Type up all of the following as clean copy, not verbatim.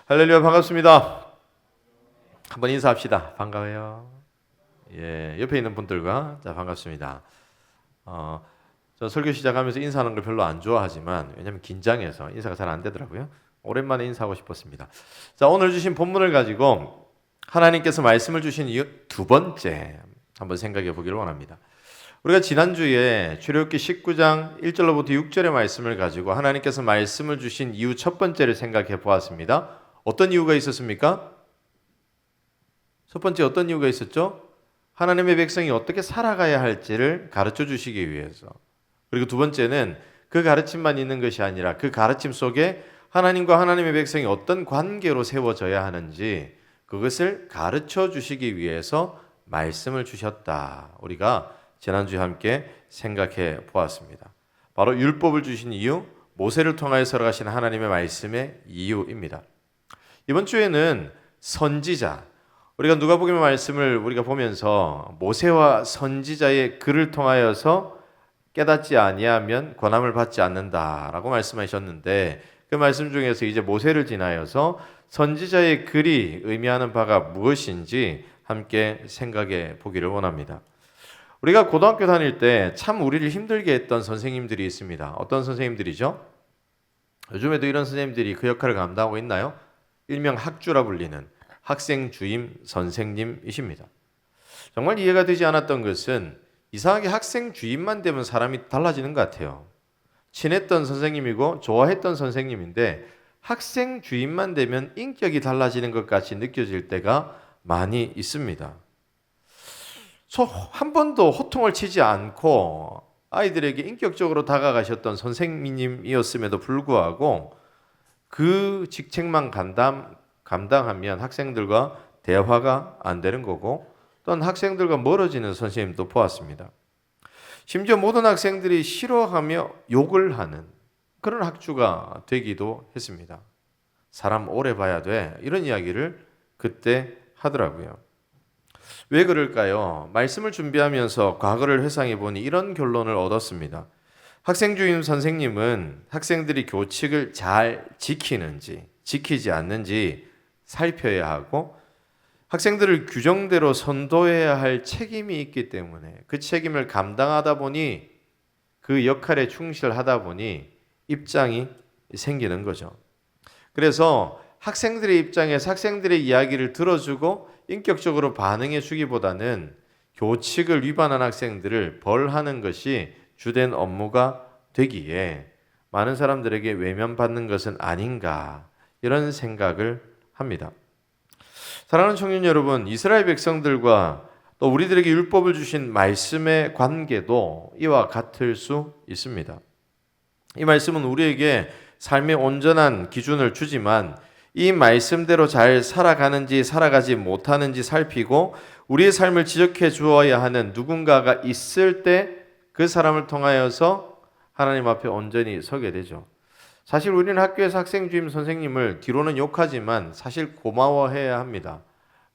할렐루야, 반갑습니다. 한번 인사합시다. 반가워요. 예, 옆에 있는 분들과 반갑습니다. 저 설교 시작하면서 인사하는 걸 별로 안 좋아하지만 왜냐면 긴장해서 인사가 잘 안 되더라고요. 오랜만에 인사하고 싶었습니다. 자, 오늘 주신 본문을 가지고 하나님께서 말씀을 주신 이유 두 번째 한번 생각해 보기를 원합니다. 우리가 지난주에 출애굽기 19장 1절로부터 6절의 말씀을 가지고 하나님께서 말씀을 주신 이유 첫 번째를 생각해 보았습니다. 어떤 이유가 있었습니까? 첫 번째 어떤 이유가 있었죠? 하나님의 백성이 어떻게 살아가야 할지를 가르쳐 주시기 위해서. 그리고 두 번째는 그 가르침만 있는 것이 아니라 그 가르침 속에 하나님과 하나님의 백성이 어떤 관계로 세워져야 하는지 그것을 가르쳐 주시기 위해서 말씀을 주셨다. 우리가 지난주에 함께 생각해 보았습니다. 바로 율법을 주신 이유, 모세를 통하여 살아가신 하나님의 말씀의 이유입니다. 이번 주에는 선지자, 우리가 누가복음 말씀을 우리가 보면서 모세와 선지자의 글을 통하여서 깨닫지 아니하면 권함을 받지 않는다라고 말씀하셨는데 그 말씀 중에서 이제 모세를 지나여서 선지자의 글이 의미하는 바가 무엇인지 함께 생각해 보기를 원합니다. 우리가 고등학교 다닐 때 참 우리를 힘들게 했던 선생님들이 있습니다. 어떤 선생님들이죠? 요즘에도 이런 선생님들이 그 역할을 감당하고 있나요? 일명 학주라 불리는 학생 주임 선생님이십니다. 정말 이해가 되지 않았던 것은 이상하게 학생 주임만 되면 사람이 달라지는 것 같아요. 친했던 선생님이고 좋아했던 선생님인데 학생 주임만 되면 인격이 달라지는 것 같이 느껴질 때가 많이 있습니다. 한 번도 호통을 치지 않고 아이들에게 인격적으로 다가가셨던 선생님이었음에도 불구하고 그 직책만 감당하면 학생들과 대화가 안 되는 거고 또한 학생들과 멀어지는 선생님도 보았습니다. 심지어 모든 학생들이 싫어하며 욕을 하는 그런 학주가 되기도 했습니다. 사람 오래 봐야 돼 이런 이야기를 그때 하더라고요. 왜 그럴까요? 말씀을 준비하면서 과거를 회상해 보니 이런 결론을 얻었습니다. 학생주임 선생님은 학생들이 교칙을 잘 지키는지 지키지 않는지 살펴야 하고 학생들을 규정대로 선도해야 할 책임이 있기 때문에 그 책임을 감당하다 보니 그 역할에 충실하다 보니 입장이 생기는 거죠. 그래서 학생들의 입장에서 학생들의 이야기를 들어주고 인격적으로 반응해 주기보다는 교칙을 위반한 학생들을 벌하는 것이 주된 업무가 되기에 많은 사람들에게 외면받는 것은 아닌가 이런 생각을 합니다. 사랑하는 청년 여러분, 이스라엘 백성들과 또 우리들에게 율법을 주신 말씀의 관계도 이와 같을 수 있습니다. 이 말씀은 우리에게 삶의 온전한 기준을 주지만 이 말씀대로 잘 살아가는지 살아가지 못하는지 살피고 우리의 삶을 지적해 주어야 하는 누군가가 있을 때 그 사람을 통하여서 하나님 앞에 온전히 서게 되죠. 사실 우리는 학교에서 학생 주임 선생님을 뒤로는 욕하지만 사실 고마워해야 합니다.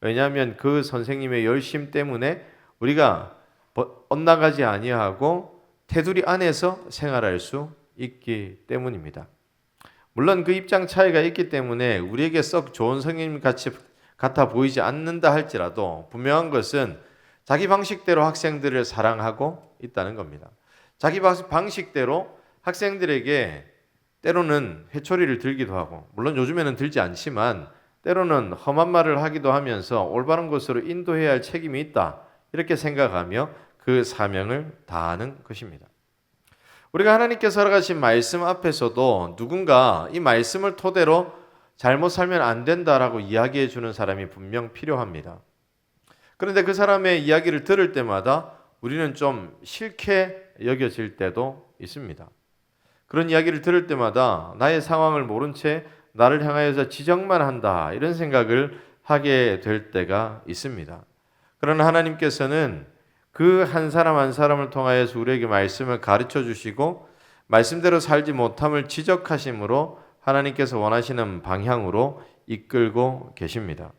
왜냐하면 그 선생님의 열심 때문에 우리가 엇나가지 아니하고 테두리 안에서 생활할 수 있기 때문입니다. 물론 그 입장 차이가 있기 때문에 우리에게 썩 좋은 선생님 같아 보이지 않는다 할지라도 분명한 것은 자기 방식대로 학생들을 사랑하고 있다는 겁니다. 자기 방식대로 학생들에게 때로는 회초리를 들기도 하고 물론 요즘에는 들지 않지만 때로는 험한 말을 하기도 하면서 올바른 곳으로 인도해야 할 책임이 있다 이렇게 생각하며 그 사명을 다하는 것입니다. 우리가 하나님께서 살아가신 말씀 앞에서도 누군가 이 말씀을 토대로 잘못 살면 안 된다라고 이야기해 주는 사람이 분명 필요합니다. 그런데 그 사람의 이야기를 들을 때마다 우리는 좀 싫게 여겨질 때도 있습니다. 그런 이야기를 들을 때마다 나의 상황을 모른 채 나를 향하여서 지적만 한다 이런 생각을 하게 될 때가 있습니다. 그러나 하나님께서는 그 한 사람 한 사람을 통하여서 우리에게 말씀을 가르쳐 주시고 말씀대로 살지 못함을 지적하심으로 하나님께서 원하시는 방향으로 이끌고 계십니다.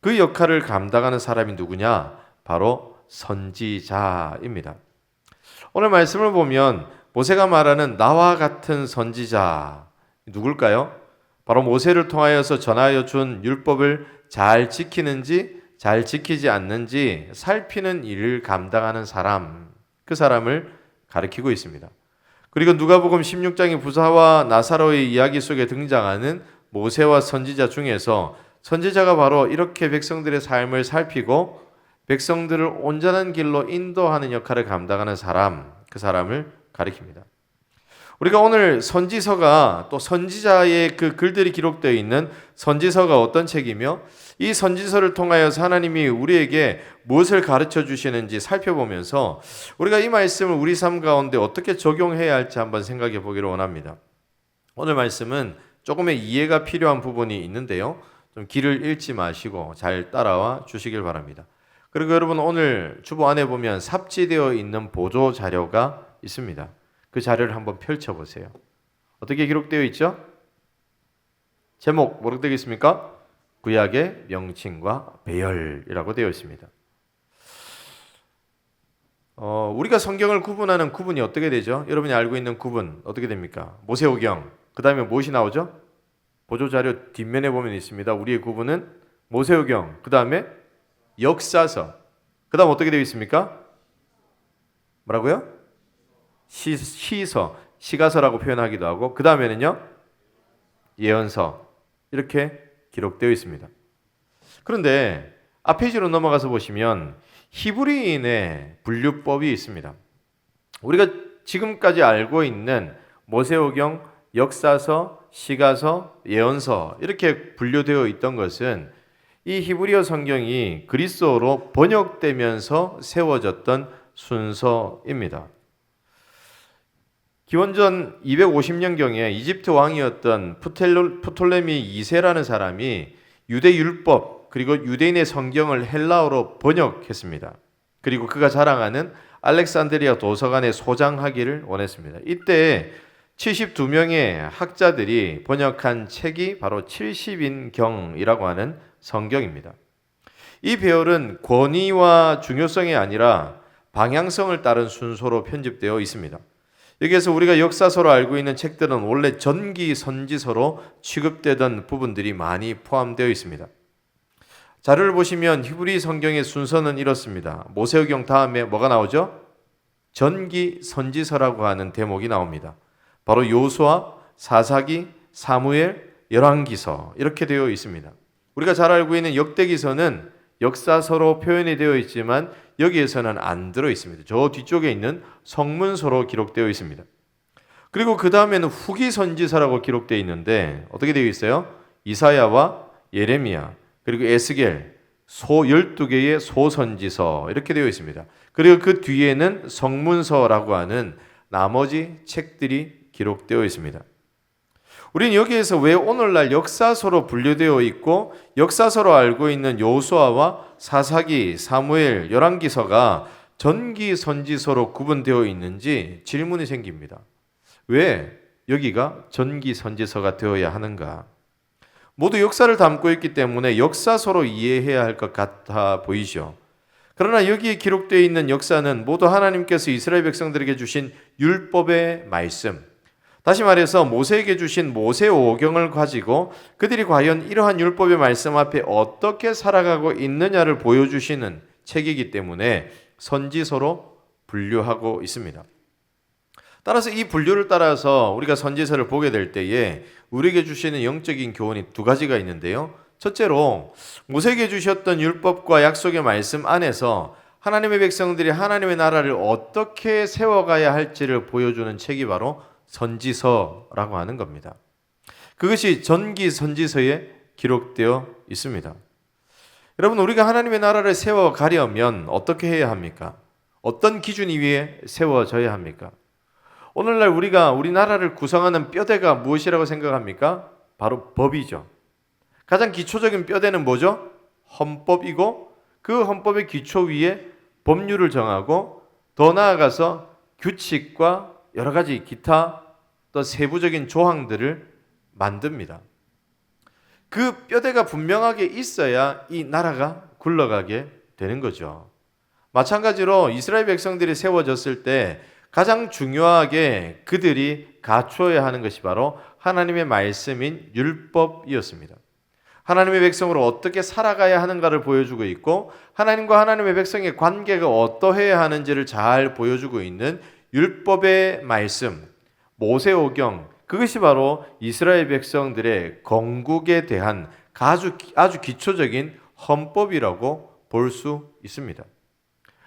그 역할을 감당하는 사람이 누구냐? 바로 선지자입니다. 오늘 말씀을 보면 모세가 말하는 나와 같은 선지자 누굴까요? 바로 모세를 통하여서 전하여 준 율법을 잘 지키는지 잘 지키지 않는지 살피는 일을 감당하는 사람, 그 사람을 가리키고 있습니다. 그리고 누가복음 16장의 부사와 나사로의 이야기 속에 등장하는 모세와 선지자 중에서 선지자가 바로 이렇게 백성들의 삶을 살피고 백성들을 온전한 길로 인도하는 역할을 감당하는 사람, 그 사람을 가리킵니다. 우리가 오늘 선지서가 또 선지자의 그 글들이 기록되어 있는 선지서가 어떤 책이며 이 선지서를 통하여서 하나님이 우리에게 무엇을 가르쳐 주시는지 살펴보면서 우리가 이 말씀을 우리 삶 가운데 어떻게 적용해야 할지 한번 생각해 보기를 원합니다. 오늘 말씀은 조금의 이해가 필요한 부분이 있는데요. 좀 길을 잃지 마시고 잘 따라와 주시길 바랍니다. 그리고 여러분 오늘 주보 안에 보면 삽지되어 있는 보조 자료가 있습니다. 그 자료를 한번 펼쳐보세요. 어떻게 기록되어 있죠? 제목 뭐라고 되어 있습니까? 구약의 명칭과 배열이라고 되어 있습니다. 우리가 성경을 구분하는 구분이 어떻게 되죠? 여러분이 알고 있는 구분 어떻게 됩니까? 모세오경, 그 다음에 무엇이 나오죠? 보조자료 뒷면에 보면 있습니다. 우리의 구분은 모세오경, 그 다음에 역사서, 그 다음 어떻게 되어 있습니까? 뭐라고요? 시서, 시가서라고 표현하기도 하고 그 다음에는요 예언서 이렇게 기록되어 있습니다. 그런데 앞 페이지로 넘어가서 보시면 히브리인의 분류법이 있습니다. 우리가 지금까지 알고 있는 모세오경, 역사서, 시가서, 예언서 이렇게 분류되어 있던 것은 이 히브리어 성경이 그리스어로 번역되면서 세워졌던 순서입니다. 기원전 250년경에 이집트 왕이었던 프톨레미 2세라는 사람이 유대 율법 그리고 유대인의 성경을 헬라어로 번역했습니다. 그리고 그가 자랑하는 알렉산드리아 도서관에 소장하기를 원했습니다. 이때 72명의 학자들이 번역한 책이 바로 70인경이라고 하는 성경입니다. 이 배열은 권위와 중요성이 아니라 방향성을 따른 순서로 편집되어 있습니다. 여기에서 우리가 역사서로 알고 있는 책들은 원래 전기 선지서로 취급되던 부분들이 많이 포함되어 있습니다. 자료를 보시면 히브리 성경의 순서는 이렇습니다. 모세오경 다음에 뭐가 나오죠? 전기 선지서라고 하는 대목이 나옵니다. 바로 요수아, 사사기, 사무엘, 열왕기서 이렇게 되어 있습니다. 우리가 잘 알고 있는 역대기서는 역사서로 표현이 되어 있지만 여기에서는 안 들어 있습니다. 저 뒤쪽에 있는 성문서로 기록되어 있습니다. 그리고 그 다음에는 후기 선지서라고 기록되어 있는데 어떻게 되어 있어요? 이사야와 예레미야 그리고 에스겔, 12개의 소선지서 이렇게 되어 있습니다. 그리고 그 뒤에는 성문서라고 하는 나머지 책들이 기록되어 있습니다. 우리는 여기에서 왜 오늘날 역사서로 분류되어 있고 역사서로 알고 있는 요수아와 사사기, 사무엘, 열왕기서가 전기 선지서로 구분되어 있는지 질문이 생깁니다. 왜 여기가 전기 선지서가 되어야 하는가? 모두 역사를 담고 있기 때문에 역사서로 이해해야 할 것 같아 보이죠. 그러나 여기에 기록되어 있는 역사는 모두 하나님께서 이스라엘 백성들에게 주신 율법의 말씀, 다시 말해서 모세에게 주신 모세오경을 가지고 그들이 과연 이러한 율법의 말씀 앞에 어떻게 살아가고 있느냐를 보여주시는 책이기 때문에 선지서로 분류하고 있습니다. 따라서 이 분류를 따라서 우리가 선지서를 보게 될 때에 우리에게 주시는 영적인 교훈이 두 가지가 있는데요. 첫째로 모세에게 주셨던 율법과 약속의 말씀 안에서 하나님의 백성들이 하나님의 나라를 어떻게 세워가야 할지를 보여주는 책이 바로 선지서라고 하는 겁니다. 그것이 전기 선지서에 기록되어 있습니다. 여러분, 우리가 하나님의 나라를 세워가려면 어떻게 해야 합니까? 어떤 기준 위에 세워져야 합니까? 오늘날 우리가 우리나라를 구성하는 뼈대가 무엇이라고 생각합니까? 바로 법이죠. 가장 기초적인 뼈대는 뭐죠? 헌법이고 그 헌법의 기초 위에 법률을 정하고 더 나아가서 규칙과 여러 가지 기타 또 세부적인 조항들을 만듭니다. 그 뼈대가 분명하게 있어야 이 나라가 굴러가게 되는 거죠. 마찬가지로 이스라엘 백성들이 세워졌을 때 가장 중요하게 그들이 갖추어야 하는 것이 바로 하나님의 말씀인 율법이었습니다. 하나님의 백성으로 어떻게 살아가야 하는가를 보여주고 있고 하나님과 하나님의 백성의 관계가 어떠해야 하는지를 잘 보여주고 있는 율법의 말씀, 모세오경, 그것이 바로 이스라엘 백성들의 건국에 대한 아주 기초적인 헌법이라고 볼 수 있습니다.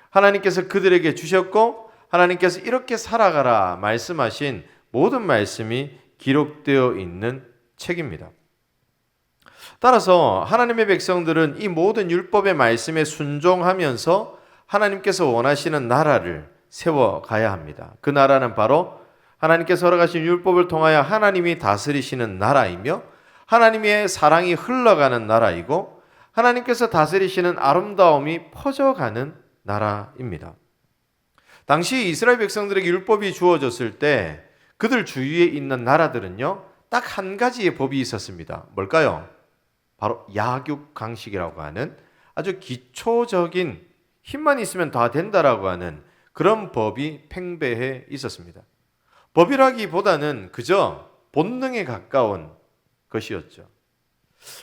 하나님께서 그들에게 주셨고 하나님께서 이렇게 살아가라 말씀하신 모든 말씀이 기록되어 있는 책입니다. 따라서 하나님의 백성들은 이 모든 율법의 말씀에 순종하면서 하나님께서 원하시는 나라를 세워가야 합니다. 그 나라는 바로 하나님께서 허락하신 율법을 통하여 하나님이 다스리시는 나라이며 하나님의 사랑이 흘러가는 나라이고 하나님께서 다스리시는 아름다움이 퍼져가는 나라입니다. 당시 이스라엘 백성들에게 율법이 주어졌을 때 그들 주위에 있는 나라들은요, 딱 한 가지의 법이 있었습니다. 뭘까요? 바로 약육강식이라고 하는 아주 기초적인 힘만 있으면 다 된다라고 하는 그런 법이 팽배해 있었습니다. 법이라기보다는 그저 본능에 가까운 것이었죠.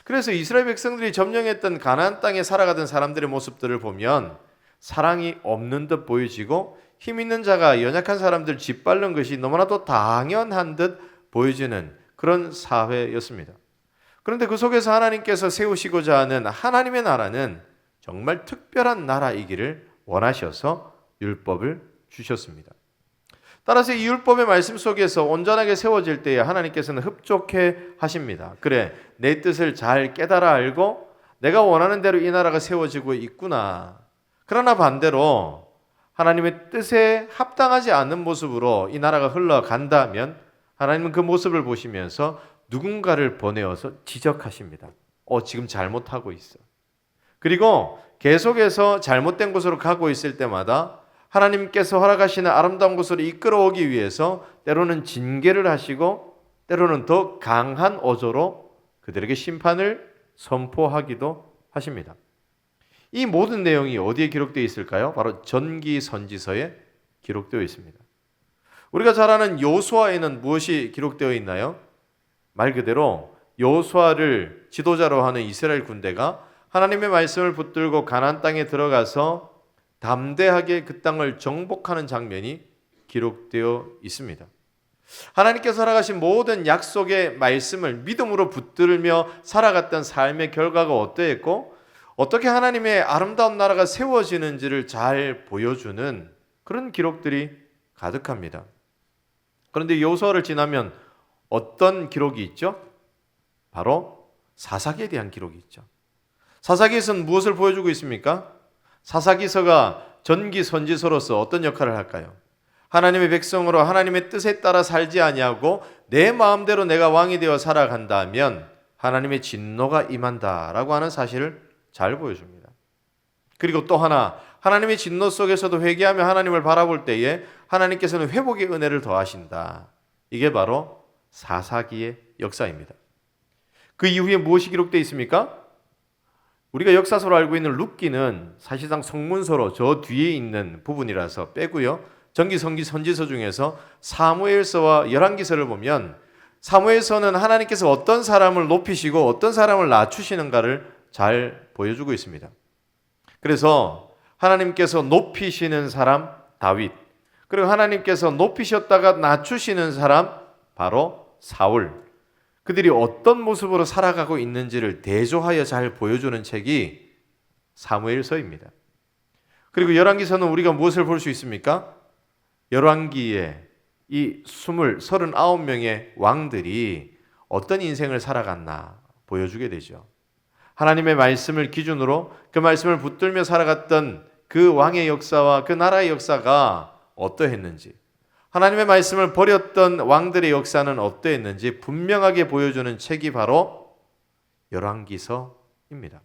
그래서 이스라엘 백성들이 점령했던 가나안 땅에 살아가던 사람들의 모습들을 보면 사랑이 없는 듯 보여지고 힘 있는 자가 연약한 사람들 짓밟는 것이 너무나도 당연한 듯 보여지는 그런 사회였습니다. 그런데 그 속에서 하나님께서 세우시고자 하는 하나님의 나라는 정말 특별한 나라이기를 원하셔서 율법을 주셨습니다. 따라서 이 율법의 말씀 속에서 온전하게 세워질 때에 하나님께서는 흡족해 하십니다. 그래, 내 뜻을 잘 깨달아 알고 내가 원하는 대로 이 나라가 세워지고 있구나. 그러나 반대로 하나님의 뜻에 합당하지 않는 모습으로 이 나라가 흘러간다면 하나님은 그 모습을 보시면서 누군가를 보내어서 지적하십니다. 지금 잘못하고 있어. 그리고 계속해서 잘못된 곳으로 가고 있을 때마다 하나님께서 허락하시는 아름다운 곳으로 이끌어오기 위해서 때로는 징계를 하시고 때로는 더 강한 어조로 그들에게 심판을 선포하기도 하십니다. 이 모든 내용이 어디에 기록되어 있을까요? 바로 전기선지서에 기록되어 있습니다. 우리가 잘 아는 여호수아에는 무엇이 기록되어 있나요? 말 그대로 여호수아를 지도자로 하는 이스라엘 군대가 하나님의 말씀을 붙들고 가나안 땅에 들어가서 담대하게 그 땅을 정복하는 장면이 기록되어 있습니다. 하나님께서 허락하신 모든 약속의 말씀을 믿음으로 붙들며 살아갔던 삶의 결과가 어떠했고 어떻게 하나님의 아름다운 나라가 세워지는지를 잘 보여주는 그런 기록들이 가득합니다. 그런데 여호수아를 지나면 어떤 기록이 있죠? 바로 사사기에 대한 기록이 있죠. 사사기에서는 무엇을 보여주고 있습니까? 사사기서가 전기 선지서로서 어떤 역할을 할까요? 하나님의 백성으로 하나님의 뜻에 따라 살지 아니하고 내 마음대로 내가 왕이 되어 살아간다면 하나님의 진노가 임한다라고 하는 사실을 잘 보여줍니다. 그리고 또 하나, 하나님의 진노 속에서도 회개하며 하나님을 바라볼 때에 하나님께서는 회복의 은혜를 더하신다. 이게 바로 사사기의 역사입니다. 그 이후에 무엇이 기록되어 있습니까? 우리가 역사서로 알고 있는 룻기는 사실상 성문서로 저 뒤에 있는 부분이라서 빼고요. 전기성기 선지서 중에서 사무엘서와 열왕기서를 보면 사무엘서는 하나님께서 어떤 사람을 높이시고 어떤 사람을 낮추시는가를 잘 보여주고 있습니다. 그래서 하나님께서 높이시는 사람 다윗, 그리고 하나님께서 높이셨다가 낮추시는 사람 바로 사울, 그들이 어떤 모습으로 살아가고 있는지를 대조하여 잘 보여주는 책이 사무엘서입니다. 그리고 열왕기서는 우리가 무엇을 볼 수 있습니까? 열왕기에 이 39명의 왕들이 어떤 인생을 살아갔나 보여주게 되죠. 하나님의 말씀을 기준으로 그 말씀을 붙들며 살아갔던 그 왕의 역사와 그 나라의 역사가 어떠했는지, 하나님의 말씀을 버렸던 왕들의 역사는 어떠했는지 분명하게 보여주는 책이 바로 열왕기서입니다.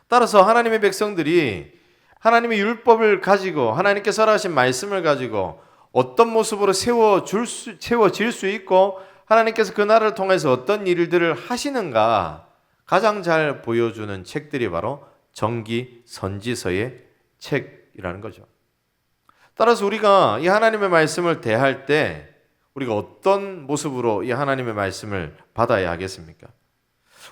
따라서 하나님의 백성들이 하나님의 율법을 가지고 하나님께서 허락하신 말씀을 가지고 어떤 모습으로 세워질 수 있고 하나님께서 그 나라를 통해서 어떤 일들을 하시는가 가장 잘 보여주는 책들이 바로 전기 선지서의 책이라는 거죠. 따라서 우리가 이 하나님의 말씀을 대할 때 우리가 어떤 모습으로 이 하나님의 말씀을 받아야 하겠습니까?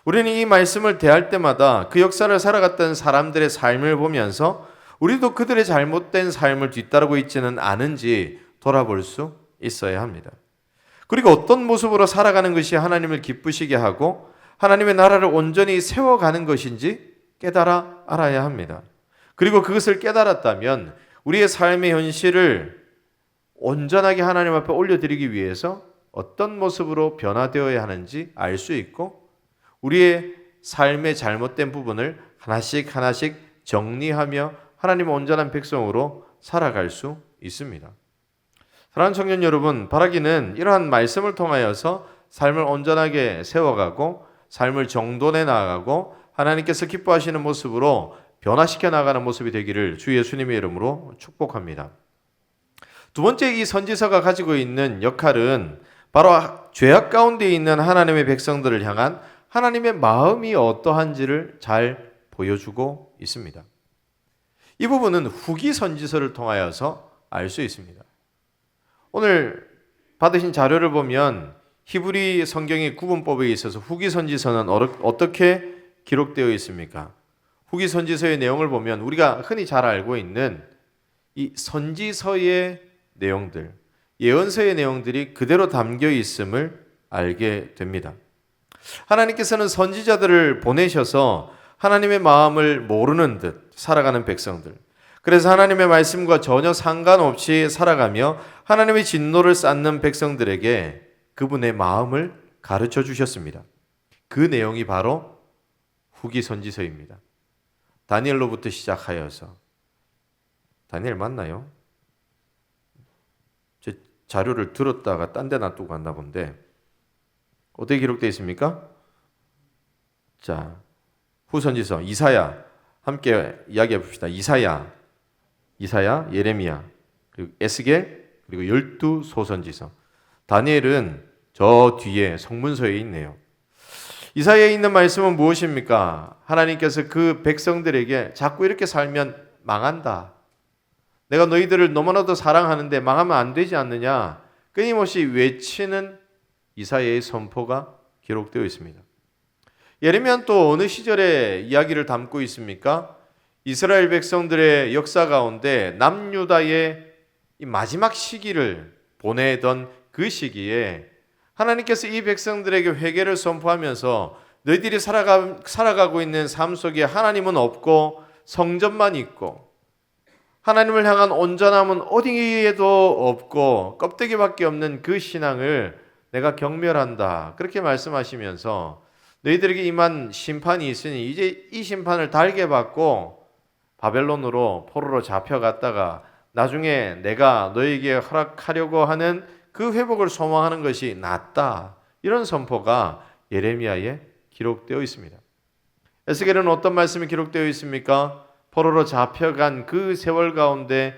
우리는 이 말씀을 대할 때마다 그 역사를 살아갔던 사람들의 삶을 보면서 우리도 그들의 잘못된 삶을 뒤따르고 있지는 않은지 돌아볼 수 있어야 합니다. 그리고 어떤 모습으로 살아가는 것이 하나님을 기쁘시게 하고 하나님의 나라를 온전히 세워가는 것인지 깨달아 알아야 합니다. 그리고 그것을 깨달았다면 우리의 삶의 현실을 온전하게 하나님 앞에 올려드리기 위해서 어떤 모습으로 변화되어야 하는지 알 수 있고 우리의 삶의 잘못된 부분을 하나씩 하나씩 정리하며 하나님의 온전한 백성으로 살아갈 수 있습니다. 사랑하는 청년 여러분, 바라기는 이러한 말씀을 통하여서 삶을 온전하게 세워가고 삶을 정돈해 나가고 하나님께서 기뻐하시는 모습으로 변화시켜 나가는 모습이 되기를 주 예수님의 이름으로 축복합니다. 두 번째, 이 선지서가 가지고 있는 역할은 바로 죄악 가운데 있는 하나님의 백성들을 향한 하나님의 마음이 어떠한지를 잘 보여주고 있습니다. 이 부분은 후기 선지서를 통하여서 알 수 있습니다. 오늘 받으신 자료를 보면 히브리 성경의 구분법에 있어서 후기 선지서는 어떻게 기록되어 있습니까? 후기 선지서의 내용을 보면 우리가 흔히 잘 알고 있는 이 선지서의 내용들, 예언서의 내용들이 그대로 담겨 있음을 알게 됩니다. 하나님께서는 선지자들을 보내셔서 하나님의 마음을 모르는 듯 살아가는 백성들, 그래서 하나님의 말씀과 전혀 상관없이 살아가며 하나님의 진노를 쌓는 백성들에게 그분의 마음을 가르쳐 주셨습니다. 그 내용이 바로 후기 선지서입니다. 다니엘로부터 시작하여서, 다니엘 맞나요? 제 자료를 들었다가 딴 데 놔두고 갔나 본데 어떻게 기록되어 있습니까? 자, 후선지서 이사야 함께 이야기해 봅시다. 이사야, 예레미야, 그리고 에스겔, 그리고 12소선지서. 다니엘은 저 뒤에 성문서에 있네요. 이사야에 있는 말씀은 무엇입니까? 하나님께서 그 백성들에게 자꾸 이렇게 살면 망한다. 내가 너희들을 너무나도 사랑하는데 망하면 안 되지 않느냐. 끊임없이 외치는 이사야의 선포가 기록되어 있습니다. 예레미야는 또 어느 시절의 이야기를 담고 있습니까? 이스라엘 백성들의 역사 가운데 남유다의 이 마지막 시기를 보내던 그 시기에 하나님께서 이 백성들에게 회개를 선포하면서 너희들이 살아가고 있는 삶 속에 하나님은 없고 성전만 있고 하나님을 향한 온전함은 어디에도 없고 껍데기밖에 없는 그 신앙을 내가 경멸한다. 그렇게 말씀하시면서 너희들에게 임한 심판이 있으니 이제 이 심판을 달게 받고 바벨론으로 포로로 잡혀갔다가 나중에 내가 너희에게 허락하려고 하는 그 회복을 소망하는 것이 낫다. 이런 선포가 예레미야에 기록되어 있습니다. 에스겔은 어떤 말씀이 기록되어 있습니까? 포로로 잡혀간 그 세월 가운데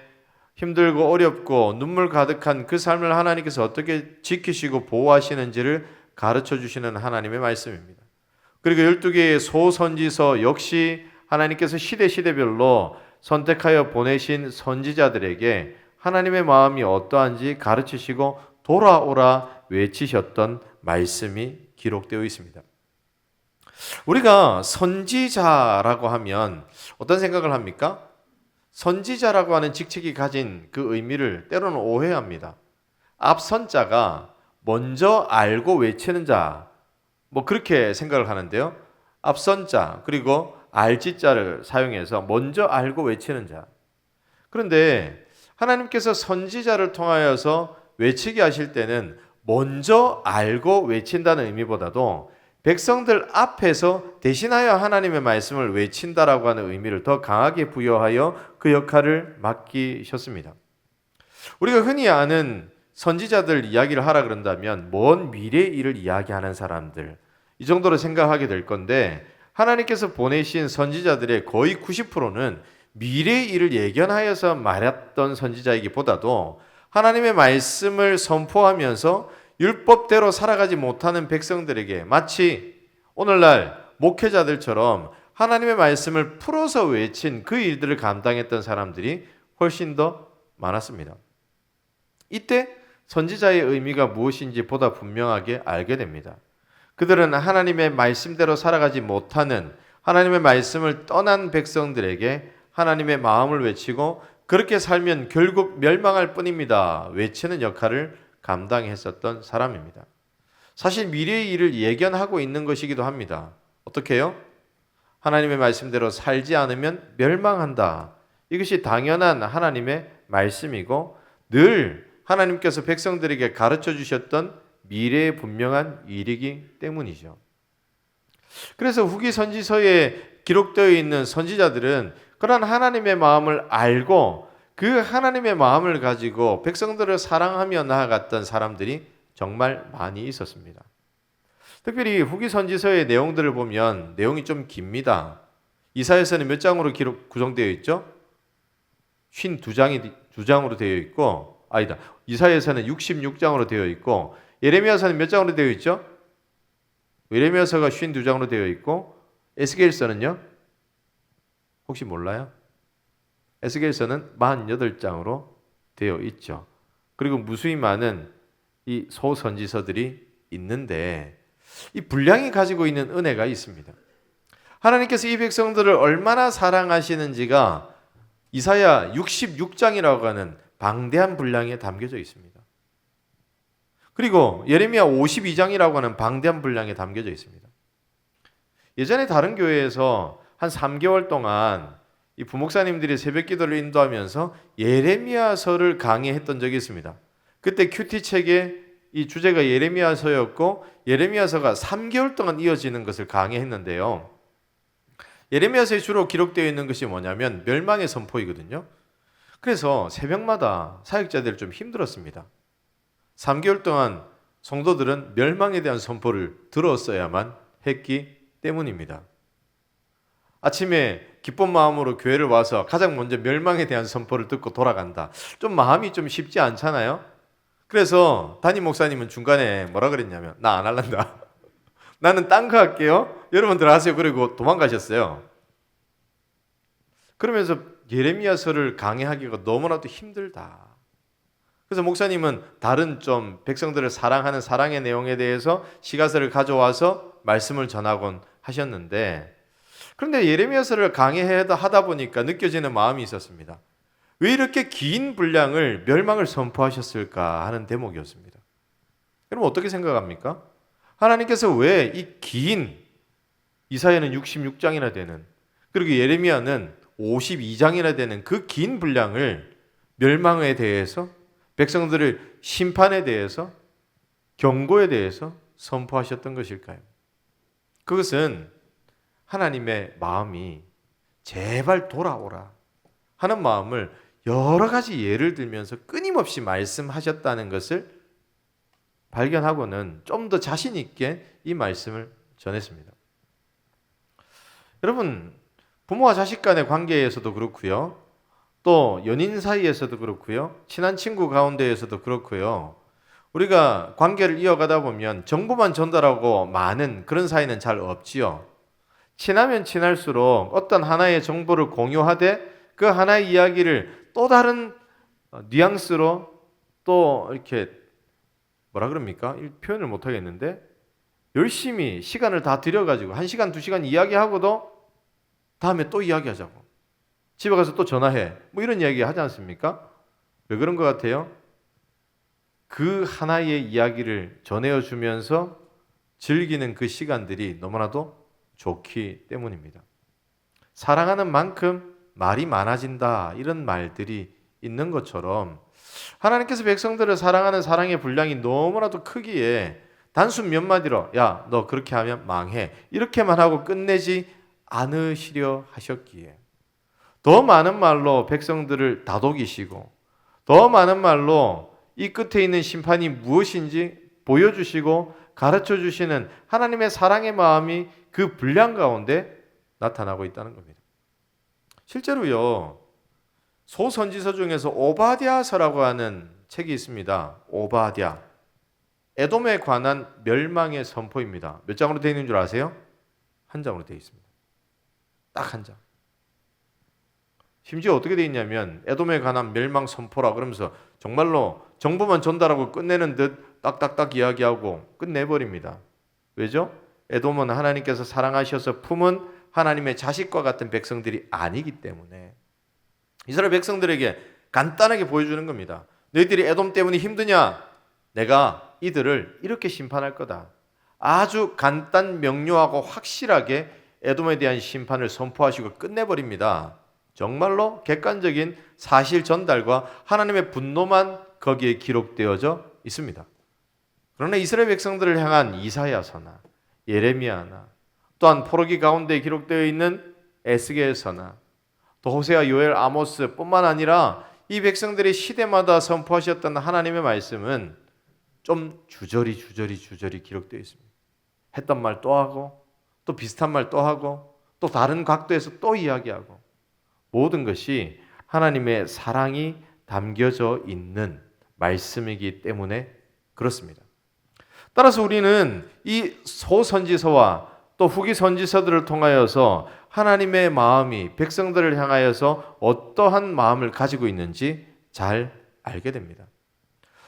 힘들고 어렵고 눈물 가득한 그 삶을 하나님께서 어떻게 지키시고 보호하시는지를 가르쳐 주시는 하나님의 말씀입니다. 그리고 12개의 소선지서 역시 하나님께서 시대별로 선택하여 보내신 선지자들에게 하나님의 마음이 어떠한지 가르치시고 돌아오라 외치셨던 말씀이 기록되어 있습니다. 우리가 선지자라고 하면 어떤 생각을 합니까? 선지자라고 하는 직책이 가진 그 의미를 때로는 오해합니다. 앞선자가 먼저 알고 외치는 자, 뭐 그렇게 생각을 하는데요. 앞선자 그리고 알지자를 사용해서 먼저 알고 외치는 자. 그런데 하나님께서 선지자를 통하여서 외치게 하실 때는 먼저 알고 외친다는 의미보다도 백성들 앞에서 대신하여 하나님의 말씀을 외친다라고 하는 의미를 더 강하게 부여하여 그 역할을 맡기셨습니다. 우리가 흔히 아는 선지자들 이야기를 하라 그런다면 먼 미래의 일을 이야기하는 사람들, 이 정도로 생각하게 될 건데 하나님께서 보내신 선지자들의 거의 90%는 미래의 일을 예견하여서 말했던 선지자이기보다도 하나님의 말씀을 선포하면서 율법대로 살아가지 못하는 백성들에게 마치 오늘날 목회자들처럼 하나님의 말씀을 풀어서 외친 그 일들을 감당했던 사람들이 훨씬 더 많았습니다. 이때 선지자의 의미가 무엇인지 보다 분명하게 알게 됩니다. 그들은 하나님의 말씀대로 살아가지 못하는, 하나님의 말씀을 떠난 백성들에게 하나님의 마음을 외치고 그렇게 살면 결국 멸망할 뿐입니다 외치는 역할을 감당했었던 사람입니다. 사실 미래의 일을 예견하고 있는 것이기도 합니다. 어떻게 해요? 하나님의 말씀대로 살지 않으면 멸망한다. 이것이 당연한 하나님의 말씀이고 늘 하나님께서 백성들에게 가르쳐 주셨던 미래의 분명한 일이기 때문이죠. 그래서 후기 선지서에 기록되어 있는 선지자들은 그런 하나님의 마음을 알고 그 하나님의 마음을 가지고 백성들을 사랑하며 나아갔던 사람들이 정말 많이 있었습니다. 특별히 후기 선지서의 내용들을 보면 내용이 좀 깁니다. 이사야서는 몇 장으로 구성되어 있죠? 52장으로 되어 있고, 이사야서는 66장으로 되어 있고, 예레미야서는 몇 장으로 되어 있죠? 예레미야서가 52장으로 되어 있고, 에스겔서는요? 혹시 몰라요? 에스겔서는 48장으로 되어 있죠. 그리고 무수히 많은 이 소선지서들이 있는데 이 분량이 가지고 있는 은혜가 있습니다. 하나님께서 이 백성들을 얼마나 사랑하시는지가 이사야 66장이라고 하는 방대한 분량에 담겨져 있습니다. 그리고 예레미야 52장이라고 하는 방대한 분량에 담겨져 있습니다. 예전에 다른 교회에서 한 3개월 동안 이 부목사님들이 새벽 기도를 인도하면서 예레미야서를 강의했던 적이 있습니다. 그때 큐티 책의 이 주제가 예레미야서였고 예레미야서가 3개월 동안 이어지는 것을 강의했는데요. 예레미야서에 주로 기록되어 있는 것이 뭐냐면 멸망의 선포이거든요. 그래서 새벽마다 사역자들이 좀 힘들었습니다. 3개월 동안 성도들은 멸망에 대한 선포를 들었어야만 했기 때문입니다. 아침에 기쁜 마음으로 교회를 와서 가장 먼저 멸망에 대한 선포를 듣고 돌아간다. 좀 마음이 좀 쉽지 않잖아요. 그래서 담임 목사님은 중간에 뭐라 그랬냐면 나 안 할란다. 나는 딴 거 할게요. 여러분들 하세요. 그리고 도망가셨어요. 그러면서 예레미야서를 강의하기가 너무나도 힘들다. 그래서 목사님은 다른 좀 백성들을 사랑하는 사랑의 내용에 대해서 시가서를 가져와서 말씀을 전하곤 하셨는데 그런데 예레미야서를 강의하다 보니까 느껴지는 마음이 있었습니다. 왜 이렇게 긴 분량을 멸망을 선포하셨을까 하는 대목이었습니다. 여러분 어떻게 생각합니까? 하나님께서 왜 이 긴 이사야는 66장이나 되는 그리고 예레미야는 52장이나 되는 그 긴 분량을 멸망에 대해서 백성들을 심판에 대해서 경고에 대해서 선포하셨던 것일까요? 그것은 하나님의 마음이 제발 돌아오라 하는 마음을 여러 가지 예를 들면서 끊임없이 말씀하셨다는 것을 발견하고는 좀 더 자신 있게 이 말씀을 전했습니다. 여러분, 부모와 자식 간의 관계에서도 그렇고요. 또 연인 사이에서도 그렇고요. 친한 친구 가운데에서도 그렇고요. 우리가 관계를 이어가다 보면 정보만 전달하고 많은 그런 사이는 잘 없지요. 친하면 친할수록 어떤 하나의 정보를 공유하되 그 하나의 이야기를 또 다른 뉘앙스로 또 이렇게 뭐라 그럽니까? 표현을 못 하겠는데 열심히 시간을 다 들여가지고 1시간, 2시간 이야기하고도 다음에 또 이야기하자고. 집에 가서 또 전화해. 뭐 이런 이야기 하지 않습니까? 왜 그런 것 같아요? 그 하나의 이야기를 전해어 주면서 즐기는 그 시간들이 너무나도 좋기 때문입니다. 사랑하는 만큼 말이 많아진다. 이런 말들이 있는 것처럼 하나님께서 백성들을 사랑하는 사랑의 분량이 너무나도 크기에 단순 몇 마디로 야, 너 그렇게 하면 망해. 이렇게만 하고 끝내지 않으시려 하셨기에 더 많은 말로 백성들을 다독이시고 더 많은 말로 이 끝에 있는 심판이 무엇인지 보여주시고 가르쳐주시는 하나님의 사랑의 마음이 그 분량 가운데 나타나고 있다는 겁니다. 실제로요. 소선지서 중에서 오바댜서라고 하는 책이 있습니다. 오바댜. 에돔에 관한 멸망의 선포입니다. 몇 장으로 되어 있는 줄 아세요? 한 장으로 되어 있습니다. 딱 한 장. 심지어 어떻게 돼 있냐면 에돔에 관한 멸망 선포라 그러면서 정말로 정보만 전달하고 끝내는 듯 딱딱딱 이야기하고 끝내버립니다. 왜죠? 에돔은 하나님께서 사랑하셔서 품은 하나님의 자식과 같은 백성들이 아니기 때문에 이스라엘 백성들에게 간단하게 보여주는 겁니다. 너희들이 에돔 때문에 힘드냐? 내가 이들을 이렇게 심판할 거다. 아주 간단 명료하고 확실하게 에돔에 대한 심판을 선포하시고 끝내버립니다. 정말로 객관적인 사실 전달과 하나님의 분노만 거기에 기록되어져 있습니다. 그러나 이스라엘 백성들을 향한 이사야서나 예레미야나 또한 포로기 가운데 기록되어 있는 에스겔서나 또 호세아, 요엘, 아모스 뿐만 아니라 이 백성들이 시대마다 선포하셨던 하나님의 말씀은 좀 주저리 기록되어 있습니다. 했던 말 또 하고 또 비슷한 말 또 하고 또 다른 각도에서 또 이야기하고 모든 것이 하나님의 사랑이 담겨져 있는 말씀이기 때문에 그렇습니다. 따라서 우리는 이 소선지서와 또 후기 선지서들을 통하여서 하나님의 마음이 백성들을 향하여서 어떠한 마음을 가지고 있는지 잘 알게 됩니다.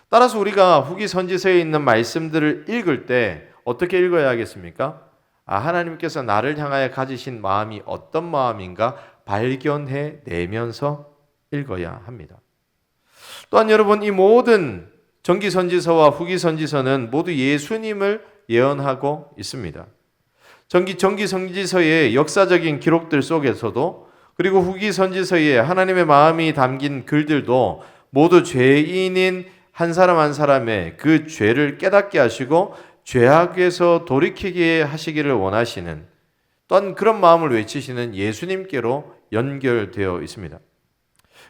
따라서 우리가 후기 선지서에 있는 말씀들을 읽을 때 어떻게 읽어야 하겠습니까? 하나님께서 나를 향하여 가지신 마음이 어떤 마음인가 발견해 내면서 읽어야 합니다. 또한 여러분, 이 모든 정기 선지서와 후기 선지서는 모두 예수님을 예언하고 있습니다. 정기 선지서의 역사적인 기록들 속에서도 그리고 후기 선지서에 하나님의 마음이 담긴 글들도 모두 죄인인 한 사람 한 사람의 그 죄를 깨닫게 하시고 죄악에서 돌이키게 하시기를 원하시는 또한 그런 마음을 외치시는 예수님께로 연결되어 있습니다.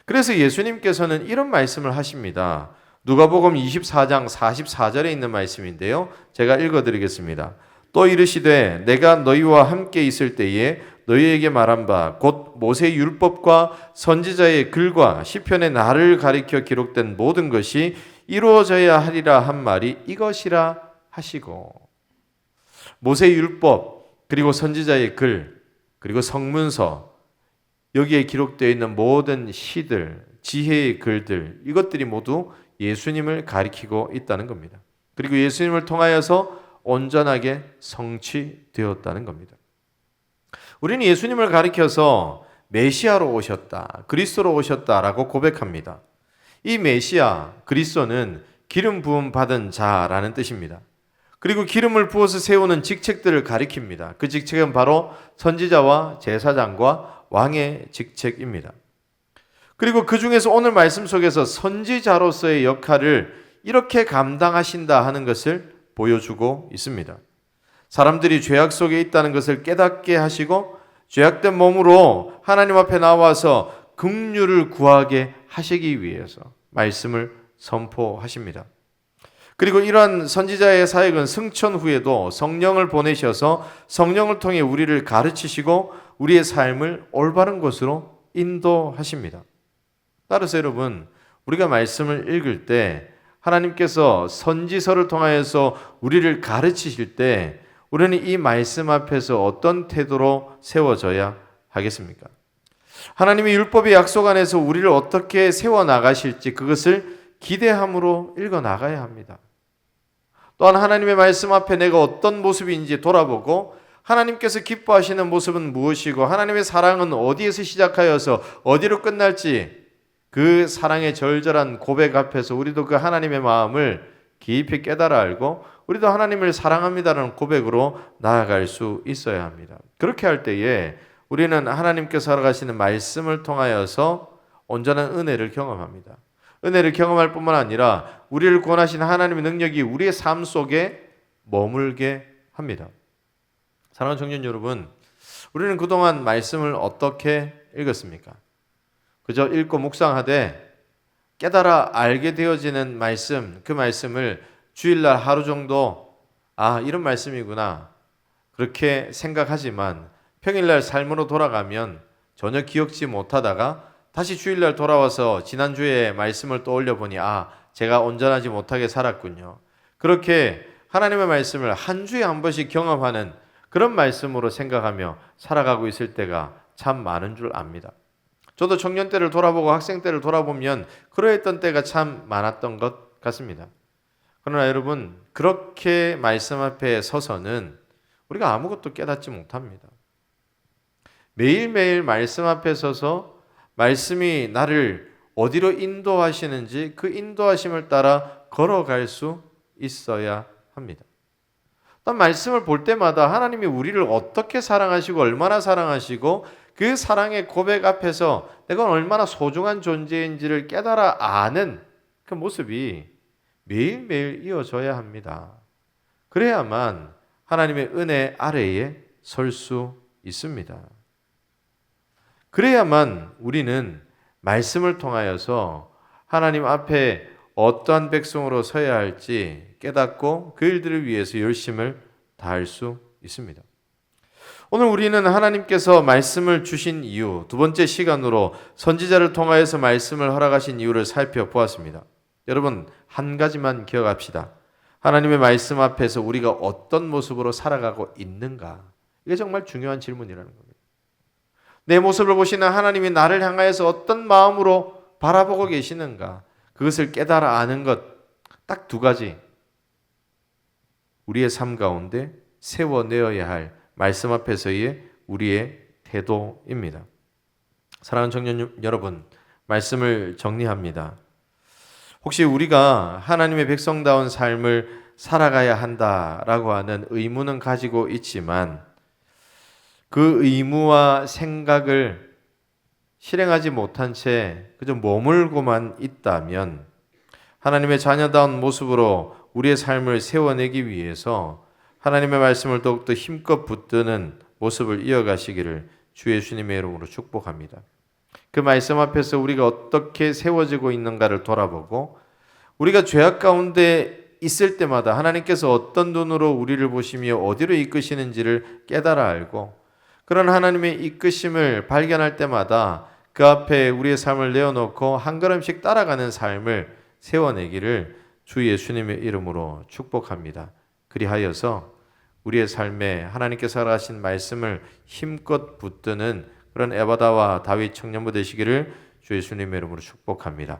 그래서 예수님께서는 이런 말씀을 하십니다. 누가복음 24장 44절에 있는 말씀인데요. 제가 읽어드리겠습니다. 또 이르시되 내가 너희와 함께 있을 때에 너희에게 말한 바 곧 모세 율법과 선지자의 글과 시편의 나를 가리켜 기록된 모든 것이 이루어져야 하리라 한 말이 이것이라 하시고, 모세 율법 그리고 선지자의 글 그리고 성문서 여기에 기록되어 있는 모든 시들 지혜의 글들 이것들이 모두 예수님을 가리키고 있다는 겁니다. 그리고 예수님을 통하여서 온전하게 성취되었다는 겁니다. 우리는 예수님을 가리켜서 메시아로 오셨다, 그리스도로 오셨다라고 고백합니다. 이 메시아, 그리스도는 기름 부음 받은 자라는 뜻입니다. 그리고 기름을 부어서 세우는 직책들을 가리킵니다. 그 직책은 바로 선지자와 제사장과 왕의 직책입니다. 그리고 그 중에서 오늘 말씀 속에서 선지자로서의 역할을 이렇게 감당하신다 하는 것을 보여주고 있습니다. 사람들이 죄악 속에 있다는 것을 깨닫게 하시고 죄악된 몸으로 하나님 앞에 나와서 긍휼을 구하게 하시기 위해서 말씀을 선포하십니다. 그리고 이러한 선지자의 사역은 승천 후에도 성령을 보내셔서 성령을 통해 우리를 가르치시고 우리의 삶을 올바른 곳으로 인도하십니다. 따라서 여러분, 우리가 말씀을 읽을 때 하나님께서 선지서를 통하여서 우리를 가르치실 때 우리는 이 말씀 앞에서 어떤 태도로 세워져야 하겠습니까? 하나님의 율법의 약속 안에서 우리를 어떻게 세워나가실지 그것을 기대함으로 읽어나가야 합니다. 또한 하나님의 말씀 앞에 내가 어떤 모습인지 돌아보고 하나님께서 기뻐하시는 모습은 무엇이고 하나님의 사랑은 어디에서 시작하여서 어디로 끝날지 그 사랑의 절절한 고백 앞에서 우리도 그 하나님의 마음을 깊이 깨달아 알고 우리도 하나님을 사랑합니다라는 고백으로 나아갈 수 있어야 합니다. 그렇게 할 때에 우리는 하나님께서 살아가시는 말씀을 통하여서 온전한 은혜를 경험합니다. 은혜를 경험할 뿐만 아니라 우리를 구원하신 하나님의 능력이 우리의 삶 속에 머물게 합니다. 사랑하는 청년 여러분, 우리는 그동안 말씀을 어떻게 읽었습니까? 그저 읽고 묵상하되 깨달아 알게 되어지는 말씀, 그 말씀을 주일날 하루 정도 이런 말씀이구나 그렇게 생각하지만 평일날 삶으로 돌아가면 전혀 기억지 못하다가 다시 주일날 돌아와서 지난주에 말씀을 떠올려 보니 제가 온전하지 못하게 살았군요. 그렇게 하나님의 말씀을 한 주에 한 번씩 경험하는 그런 말씀으로 생각하며 살아가고 있을 때가 참 많은 줄 압니다. 저도 청년 때를 돌아보고 학생 때를 돌아보면 그러했던 때가 참 많았던 것 같습니다. 그러나 여러분, 그렇게 말씀 앞에 서서는 우리가 아무것도 깨닫지 못합니다. 매일매일 말씀 앞에 서서 말씀이 나를 어디로 인도하시는지 그 인도하심을 따라 걸어갈 수 있어야 합니다. 또 말씀을 볼 때마다 하나님이 우리를 어떻게 사랑하시고 얼마나 사랑하시고 그 사랑의 고백 앞에서 내가 얼마나 소중한 존재인지를 깨달아 아는 그 모습이 매일매일 이어져야 합니다. 그래야만 하나님의 은혜 아래에 설 수 있습니다. 그래야만 우리는 말씀을 통하여서 하나님 앞에 어떠한 백성으로 서야 할지 깨닫고 그 일들을 위해서 열심을 다할 수 있습니다. 오늘 우리는 하나님께서 말씀을 주신 이유, 두 번째 시간으로 선지자를 통하여서 말씀을 허락하신 이유를 살펴보았습니다. 여러분, 한 가지만 기억합시다. 하나님의 말씀 앞에서 우리가 어떤 모습으로 살아가고 있는가? 이게 정말 중요한 질문이라는 겁니다. 내 모습을 보시는 하나님이 나를 향하여서 어떤 마음으로 바라보고 계시는가? 그것을 깨달아 아는 것, 딱 두 가지. 우리의 삶 가운데 세워내어야 할 말씀 앞에서의 우리의 태도입니다. 사랑하는 청년 여러분, 말씀을 정리합니다. 혹시 우리가 하나님의 백성다운 삶을 살아가야 한다라고 하는 의무는 가지고 있지만 그 의무와 생각을 실행하지 못한 채 그저 머물고만 있다면 하나님의 자녀다운 모습으로 우리의 삶을 세워내기 위해서 하나님의 말씀을 더욱더 힘껏 붙드는 모습을 이어가시기를 주 예수님의 이름으로 축복합니다. 그 말씀 앞에서 우리가 어떻게 세워지고 있는가를 돌아보고 우리가 죄악 가운데 있을 때마다 하나님께서 어떤 눈으로 우리를 보시며 어디로 이끄시는지를 깨달아 알고 그런 하나님의 이끄심을 발견할 때마다 그 앞에 우리의 삶을 내어놓고 한 걸음씩 따라가는 삶을 세워내기를 주 예수님의 이름으로 축복합니다. 그리하여서 우리의 삶에 하나님께서 하신 말씀을 힘껏 붙드는 그런 에바다와 다윗 청년부 되시기를 주 예수님의 이름으로 축복합니다.